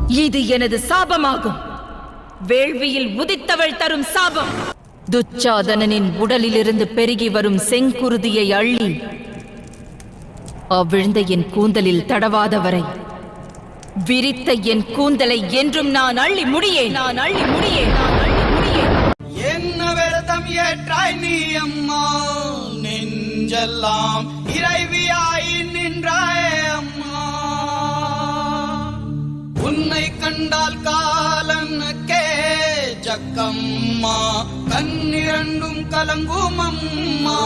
இது எனது சாபமாகும். வேள்வியில் உதித்தவள் தரும் சாபம். துச்சாதனனின் உடலிலிருந்து பெருகி வரும் செங்குருதியை அள்ளி அவிழ்ந்த என் கூந்தலில் தடவாதவரை விரித்த என் கூந்தலை என்றும் நான் அள்ளி முடியேன். என்ன விரதம் ஏற்றாய் நீ அம்மா, நெஞ்செல்லாம் இறைவியாய் நின்றாய் அம்மா. உன்னை கண்டால் காலனுக்கே ஜக்கம்மா, கண்ணிரண்டும் கலங்கும் அம்மா.